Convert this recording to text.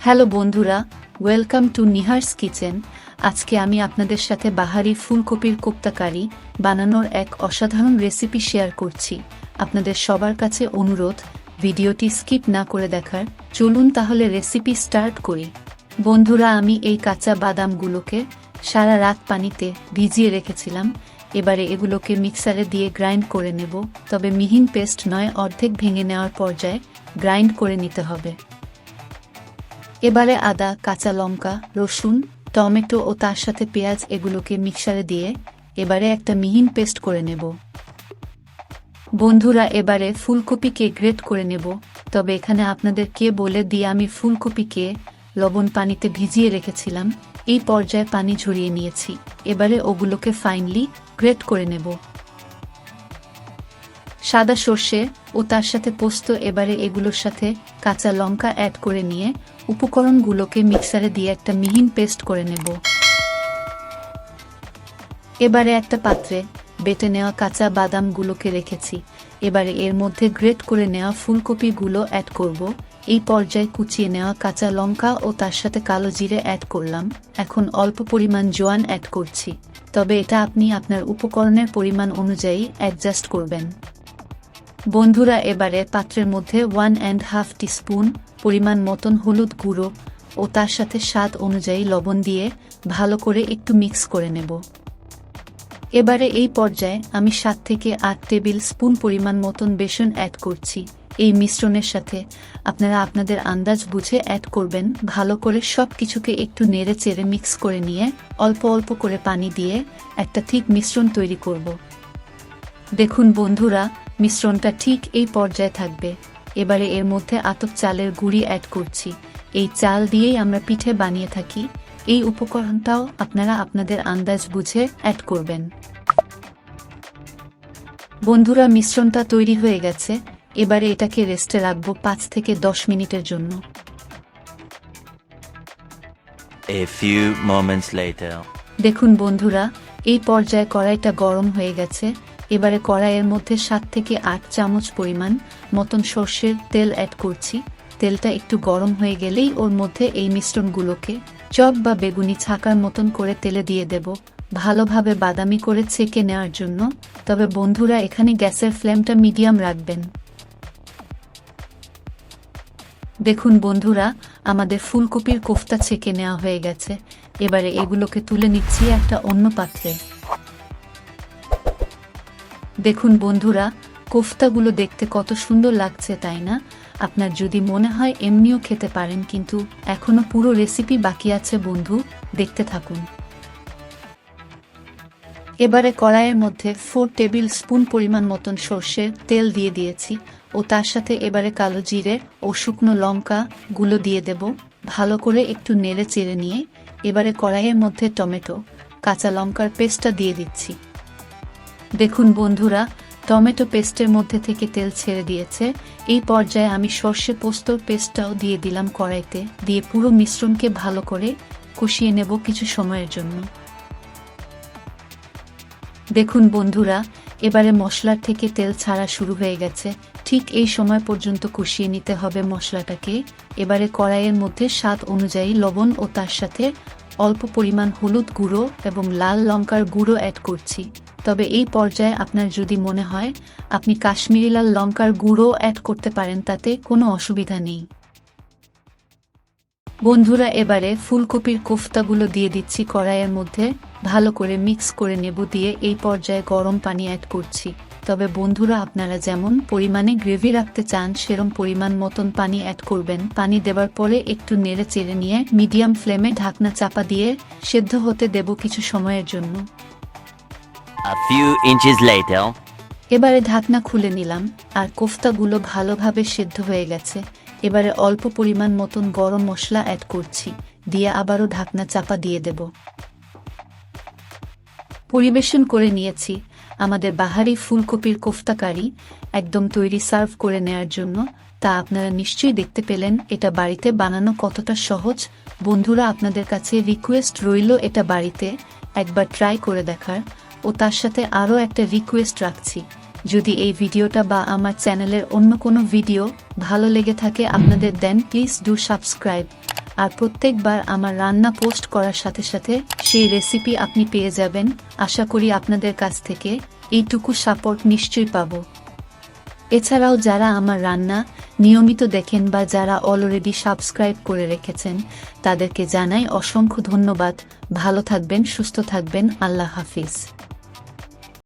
Hello বন্ধুরা, welcome to নিহার্স kitchen. আজকে আমি আপনাদের সাথে বাহারি ফুলকপির কোপ্তা কারি বানানোর এক অসাধারণ রেসিপি শেয়ার করছি। আপনাদের সবার কাছে অনুরোধ, ভিডিওটি স্কিপ না করে দেখার। চলুন তাহলে রেসিপি স্টার্ট করি। বন্ধুরা, আমি এই কাঁচা বাদামগুলোকে সারা রাত পানিতে ভিজিয়ে রেখেছিলাম। এবারে এগুলোকে মিক্সারে দিয়ে গ্রাইন্ড করে নেব, তবে মিহিন পেস্ট নয়, অর্ধেক ভেঙে নেওয়ার পর্যায়ে গ্রাইন্ড করে নিতে হবে। এবারে আদা, কাঁচা লঙ্কা, রসুন, টমেটো ও তার সাথে পেঁয়াজ এগুলোকে মিক্সারে দিয়ে এবারে একটা মিহিন পেস্ট করে নেব। বন্ধুরা, এবারে ফুলকপিকে গ্রেট করে নেব, তবে এখানে আপনাদেরকে বলে দিয়ে আমি ফুলকপিকে লবণ পানিতে ভিজিয়ে রেখেছিলাম। এই পর্যায়ে পানি ঝরিয়ে নিয়েছি। এবারে ওগুলোকে ফাইনলি গ্রেট করে নেব। সাদা সর্ষে ও তার সাথে পোস্ত, এবারে এগুলোর সাথে কাঁচা লঙ্কা অ্যাড করে নিয়ে উপকরণগুলোকে মিক্সারে দিয়ে একটা মিহিন পেস্ট করে নেব। এবারে একটা পাত্রে বেটে নেওয়া কাঁচা বাদামগুলোকে রেখেছি। এবারে এর মধ্যে গ্রেট করে নেওয়া ফুলকপিগুলো অ্যাড করব। এই পর্যায়ে কুচিয়ে নেওয়া কাঁচা লঙ্কা ও তার সাথে কালো জিরে অ্যাড করলাম। এখন অল্প পরিমাণ জোয়ান অ্যাড করছি, তবে এটা আপনি আপনার উপকরণের পরিমাণ অনুযায়ী অ্যাডজাস্ট করবেন। বন্ধুরা, এবারে পাত্রের মধ্যে 1.5 টিস্পুন পরিমাণ মতন হলুদ গুঁড়ো ও তার সাথে স্বাদ অনুযায়ী লবণ দিয়ে ভালো করে একটু মিক্স করে নেব। এবারে এই পর্যায়ে আমি 7 থেকে 8 টেবিল স্পুন পরিমাণ মতন বেসন অ্যাড করছি। এই মিশ্রণের সাথে আপনারা আপনাদের আন্দাজ বুঝে অ্যাড করবেন। ভালো করে সব কিছুকে একটু নেড়ে চেড়ে মিক্স করে নিয়ে অল্প অল্প করে পানি দিয়ে একটা ঠিক মিশ্রণ তৈরি করব। দেখুন বন্ধুরা, মিশ্রণটা ঠিক এই পর্যায়ে থাকবে। এবারে এর মধ্যে আতপ চালের গুঁড়ি অ্যাড করছি। এই চাল দিয়েই আমরা পিঠে বানিয়ে থাকি। এই উপকরণটাও আপনারা আপনাদের আন্দাজ বুঝে অ্যাড করবেন। বন্ধুরা, মিশ্রণটা তৈরি হয়ে গেছে। এবারে এটাকে রেস্টে রাখবো 5 থেকে 10 মিনিটের জন্য। A few moments later. দেখুন বন্ধুরা, এই পর্যায়ে কড়াইটা গরম হয়ে গেছে। এবারে কড়াইয়ের মধ্যে 7 থেকে 8 চামচ পরিমাণ মতন সর্ষের তেল অ্যাড করছি। তেলটা একটু গরম হয়ে গেলেই ওর মধ্যে এই মিশ্রণগুলোকে চপ বা বেগুনি ছাকার মতন করে তেলে দিয়ে দেব, ভালোভাবে বাদামি করে ছেঁকে নেওয়ার জন্য। তবে বন্ধুরা, এখানে গ্যাসের ফ্লেমটা মিডিয়াম রাখবেন। দেখুন বন্ধুরা, আমাদের ফুলকপির কোফতা ছেঁকে নেওয়া হয়ে গেছে। এবারে এগুলোকে তুলে নিচ্ছি একটা অন্য পাত্রে। দেখুন বন্ধুরা, কোফতাগুলো দেখতে কত সুন্দর লাগছে, তাই না? আপনার যদি মনে হয় এমনিও খেতে পারেন, কিন্তু এখনো পুরো রেসিপি বাকি আছে বন্ধু, দেখতে থাকুন। এবারে কড়াইয়ের মধ্যে 4 টেবিল স্পুন পরিমাণ মতন সর্ষের তেল দিয়ে দিয়েছি ও তার সাথে এবারে কালো জিরে ও শুকনো লঙ্কা গুলো দিয়ে দেব। ভালো করে একটু নেড়ে চেড়ে নিয়ে এবারে কড়াইয়ের মধ্যে টমেটো, কাঁচা লঙ্কার পেস্টটা দিয়ে দিচ্ছি। দেখুন বন্ধুরা, টমেটো পেস্টের মধ্যে থেকে তেল ছেড়ে দিয়েছে। এই পর্যায়ে আমি সর্ষে পোস্তর পেস্টটাও দিয়ে দিলাম কড়াইতে, দিয়ে পুরো মিশ্রণকে ভালো করে কষিয়ে নেব কিছু সময়ের জন্য। দেখুন বন্ধুরা, এবারে মশলার থেকে তেল ছাড়া শুরু হয়ে গেছে। ঠিক এই সময় পর্যন্ত কষিয়ে নিতে হবে মশলাটাকে। এবারে কড়াইয়ের মধ্যে স্বাদ অনুযায়ী লবণ ও তার সাথে অল্প পরিমাণ হলুদ গুঁড়ো এবং লাল লঙ্কার গুঁড়ো অ্যাড করছি। তবে এই পর্যায়ে আপনার যদি মনে হয় আপনি কাশ্মীরি লাল লঙ্কার গুঁড়ো অ্যাড করতে পারেন, তাতে কোনো অসুবিধা নেই। বন্ধুরা, এবারে ফুলকপির কোফতাগুলো দিয়ে দিচ্ছি কড়াইয়ের মধ্যে, ভালো করে মিক্স করে নেব। দিয়ে এই পর্যায়ে গরম পানি অ্যাড করছি। তবে বন্ধুরা, আপনারা যেমন পরিমাণে গ্রেভি রাখতে চান সেরম পরিমাণ মতন পানি অ্যাড করবেন। পানি দেবার পরে একটু নেড়ে চেড়ে নিয়ে মিডিয়াম ফ্লেমে ঢাকনা চাপা দিয়ে সেদ্ধ হতে দেব কিছু সময়ের জন্য। A few inches later. এবারে ঢাকনা খুলে নিলাম, আর কোফতাগুলো ভালোভাবে সেদ্ধ হয়ে গেছে। এবারে অল্প পরিমাণ মতন গরম মশলা অ্যাড করছি, দিয়ে আবারও ঢাকনা চাপা দিয়ে দেব। পরিবেশন করে নিয়েছি আমাদের বাহারি ফুলকপির কোফতা কারি, একদম তৈরি সার্ভ করে নেয়ার জন্য। তা আপনারা নিশ্চয়ই দেখতে পেলেন এটা বাড়িতে বানানো কতটা সহজ। বন্ধুরা, আপনাদের কাছে রিকোয়েস্ট রইল এটা বাড়িতে একবার ট্রাই করে দেখার। ও তার সাথে আরও একটা রিকোয়েস্ট রাখছি, যদি এই ভিডিওটা বা আমার চ্যানেলের অন্য কোনো ভিডিও ভালো লেগে থাকে আপনাদের, দেন প্লিজ ডু সাবস্ক্রাইব। আর প্রত্যেকবার আমার রান্না পোস্ট করার সাথে সাথে সেই রেসিপি আপনি পেয়ে যাবেন। আশা করি আপনাদের কাছ থেকে এইটুকু সাপোর্ট নিশ্চয়ই পাবো। এছাড়াও যারা আমার রান্না নিয়মিত দেখেন বা যারা অলরেডি সাবস্ক্রাইব করে রেখেছেন তাদেরকে জানাই অসংখ্য ধন্যবাদ। ভালো থাকবেন, সুস্থ থাকবেন। আল্লাহ হাফিজ।